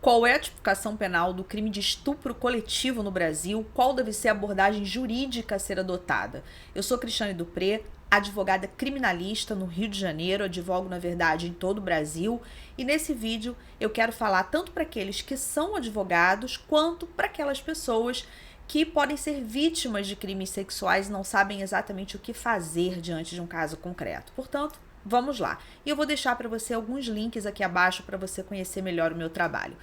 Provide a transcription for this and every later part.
Qual é a tipificação penal do crime de estupro coletivo no Brasil? Qual deve ser a abordagem jurídica a ser adotada? Eu sou Cristiane Dupré, advogada criminalista no Rio de Janeiro, advogo, na verdade, em todo o Brasil, e nesse vídeo eu quero falar tanto para aqueles que são advogados, quanto para aquelas pessoas que podem ser vítimas de crimes sexuais e não sabem exatamente o que fazer diante de um caso concreto. Portanto, vamos lá. E eu vou deixar para você alguns links aqui abaixo para você conhecer melhor o meu trabalho.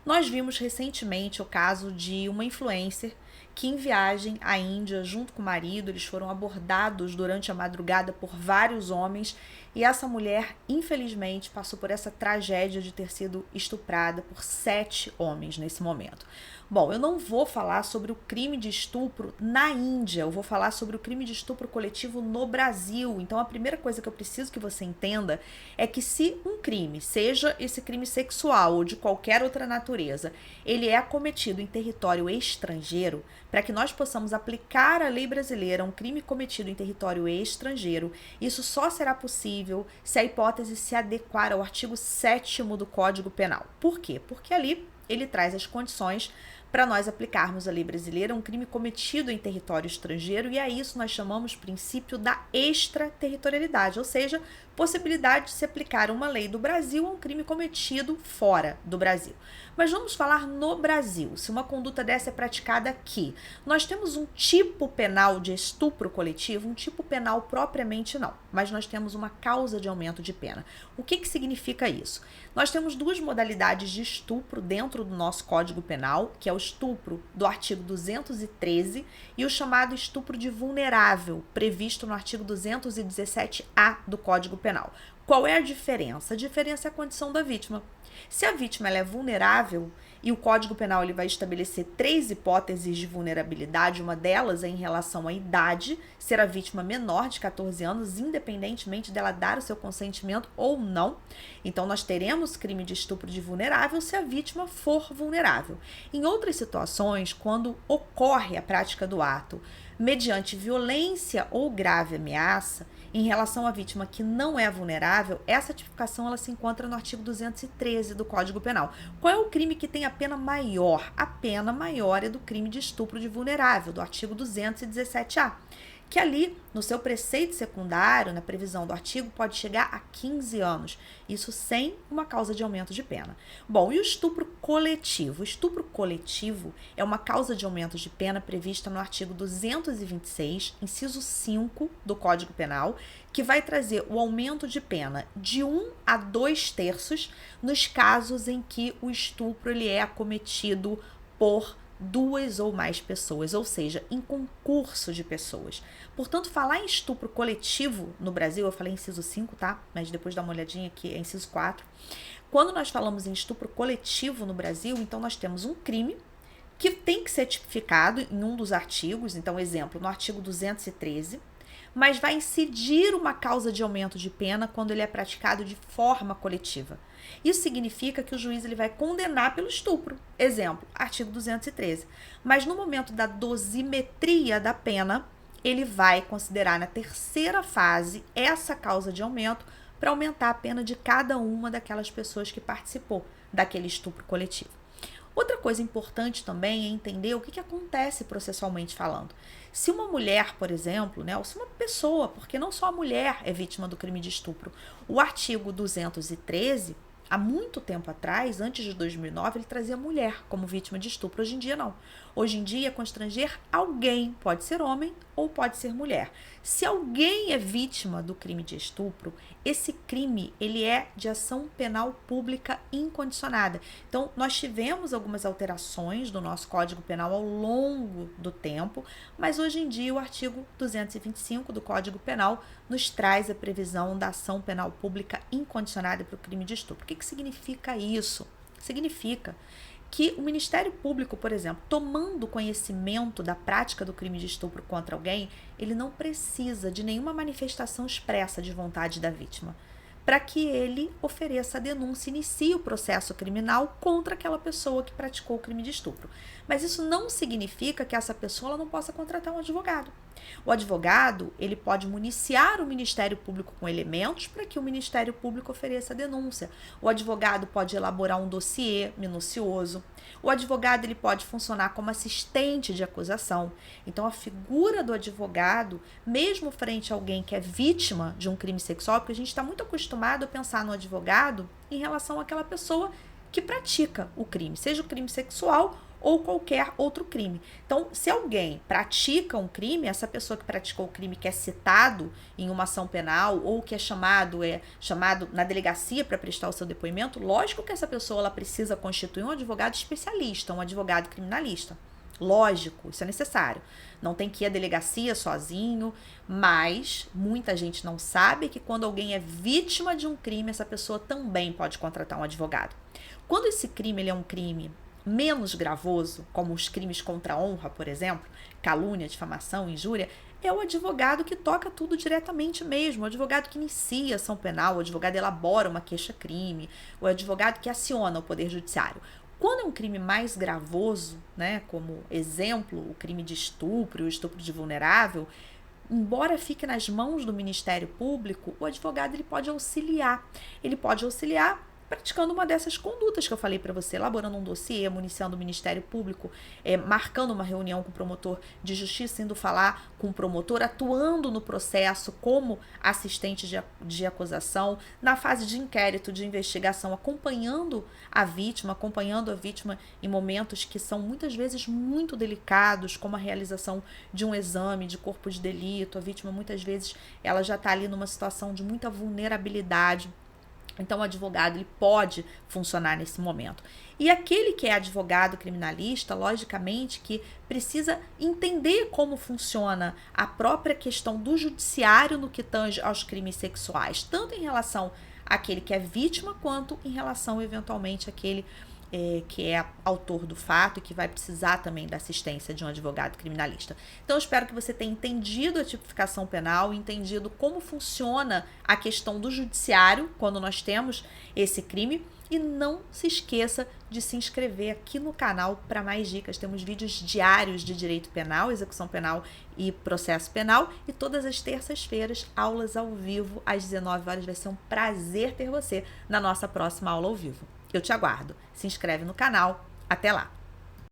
Nós vimos recentemente o caso de uma influencer que, em viagem à Índia, junto com o marido, eles foram abordados durante a madrugada por vários homens, e essa mulher, infelizmente, passou por essa tragédia de ter sido estuprada por 7 homens nesse momento. Bom, eu não vou falar sobre o crime de estupro na Índia, eu vou falar sobre o crime de estupro coletivo no Brasil. Então, a primeira coisa que eu preciso que você entenda é que se um crime, seja esse crime sexual ou de qualquer outra natureza, ele é cometido em território estrangeiro, para que nós possamos aplicar a lei brasileira a um crime cometido em território estrangeiro, isso só será possível se a hipótese se adequar ao artigo 7º do Código Penal. Por quê? Porque ali ele traz as condições para nós aplicarmos a lei brasileira a um crime cometido em território estrangeiro, e a isso nós chamamos princípio da extraterritorialidade, ou seja, possibilidade de se aplicar uma lei do Brasil a um crime cometido fora do Brasil. Mas vamos falar no Brasil, se uma conduta dessa é praticada aqui. Nós temos um tipo penal de estupro coletivo, um tipo penal propriamente não, mas nós temos uma causa de aumento de pena. O que significa isso? Nós temos duas modalidades de estupro dentro do nosso Código Penal, que é o estupro do artigo 213 e o chamado estupro de vulnerável, previsto no artigo 217-A do Código Penal. Qual é a diferença? A diferença é a condição da vítima. Se a vítima ela é vulnerável, e o Código Penal ele vai estabelecer 3 hipóteses de vulnerabilidade, uma delas é em relação à idade, ser a vítima menor de 14 anos, independentemente dela dar o seu consentimento ou não. Então, nós teremos crime de estupro de vulnerável se a vítima for vulnerável. Em outras situações, quando ocorre a prática do ato mediante violência ou grave ameaça, em relação à vítima que não é vulnerável, essa tipificação ela se encontra no artigo 213 do Código Penal. Qual é o crime que tem a pena maior? A pena maior é do crime de estupro de vulnerável, do artigo 217-A, que ali, no seu preceito secundário, na previsão do artigo, pode chegar a 15 anos. Isso sem uma causa de aumento de pena. Bom, e o estupro coletivo? O estupro coletivo é uma causa de aumento de pena prevista no artigo 226, inciso 5 do Código Penal, que vai trazer o aumento de pena de 1 a 2 terços nos casos em que o estupro ele é cometido por 2 ou mais pessoas, ou seja, em concurso de pessoas. Portanto, falar em estupro coletivo no Brasil, eu falei inciso 5, tá? Mas depois dá uma olhadinha aqui, é inciso 4. Quando nós falamos em estupro coletivo no Brasil, então nós temos um crime que tem que ser tipificado em um dos artigos, então, exemplo, no artigo 213, mas vai incidir uma causa de aumento de pena quando ele é praticado de forma coletiva. Isso significa que o juiz ele vai condenar pelo estupro. Exemplo, artigo 213. Mas no momento da dosimetria da pena, ele vai considerar na terceira fase essa causa de aumento para aumentar a pena de cada uma daquelas pessoas que participou daquele estupro coletivo. Outra coisa importante também é entender o que acontece processualmente falando. Se uma mulher, por exemplo, ou se uma pessoa, porque não só a mulher é vítima do crime de estupro, o artigo 213, há muito tempo atrás, antes de 2009, ele trazia a mulher como vítima de estupro. Hoje em dia, não. Hoje em dia, constranger alguém, pode ser homem ou pode ser mulher. Se alguém é vítima do crime de estupro, esse crime ele é de ação penal pública incondicionada. Então, nós tivemos algumas alterações do nosso Código Penal ao longo do tempo, mas hoje em dia o artigo 225 do Código Penal nos traz a previsão da ação penal pública incondicionada para o crime de estupro. O que significa isso? Significa que o Ministério Público, por exemplo, tomando conhecimento da prática do crime de estupro contra alguém, ele não precisa de nenhuma manifestação expressa de vontade da vítima para que ele ofereça a denúncia, inicie o processo criminal contra aquela pessoa que praticou o crime de estupro. Mas isso não significa que essa pessoa ela não possa contratar um advogado. O advogado, ele pode municiar o Ministério Público com elementos para que o Ministério Público ofereça a denúncia. O advogado pode elaborar um dossiê minucioso. O advogado, ele pode funcionar como assistente de acusação. Então, a figura do advogado, mesmo frente a alguém que é vítima de um crime sexual, porque a gente está muito acostumado a pensar no advogado em relação àquela pessoa que pratica o crime, seja o crime sexual ou qualquer outro crime. Então, se alguém pratica um crime, essa pessoa que praticou o crime que é citado em uma ação penal ou que é chamado na delegacia para prestar o seu depoimento, lógico que essa pessoa ela precisa constituir um advogado especialista, um advogado criminalista. Lógico, isso é necessário. Não tem que ir à delegacia sozinho, mas muita gente não sabe que quando alguém é vítima de um crime, essa pessoa também pode contratar um advogado. Quando esse crime ele é um crime menos gravoso, como os crimes contra a honra, por exemplo, calúnia, difamação, injúria, é o advogado que toca tudo diretamente mesmo, o advogado que inicia a ação penal, o advogado elabora uma queixa-crime, o advogado que aciona o Poder Judiciário. Quando é um crime mais gravoso, né, como exemplo, o crime de estupro, o estupro de vulnerável, embora fique nas mãos do Ministério Público, o advogado ele pode auxiliar. Ele pode auxiliar praticando uma dessas condutas que eu falei para você, elaborando um dossiê, municiando o Ministério Público, marcando uma reunião com o promotor de justiça, indo falar com o promotor, atuando no processo como assistente de acusação, na fase de inquérito, de investigação, acompanhando a vítima em momentos que são muitas vezes muito delicados, como a realização de um exame de corpo de delito. A vítima muitas vezes ela já está ali numa situação de muita vulnerabilidade. Então, o advogado ele pode funcionar nesse momento. E aquele que é advogado criminalista, logicamente, que precisa entender como funciona a própria questão do judiciário no que tange aos crimes sexuais, tanto em relação àquele que é vítima, quanto em relação, eventualmente, àquele que é autor do fato e que vai precisar também da assistência de um advogado criminalista. Então, eu espero que você tenha entendido a tipificação penal, entendido como funciona a questão do judiciário quando nós temos esse crime, e não se esqueça de se inscrever aqui no canal para mais dicas. Temos vídeos diários de direito penal, execução penal e processo penal, e todas as terças-feiras, aulas ao vivo às 19 horas. Vai ser um prazer ter você na nossa próxima aula ao vivo. Eu te aguardo. Se inscreve no canal. Até lá!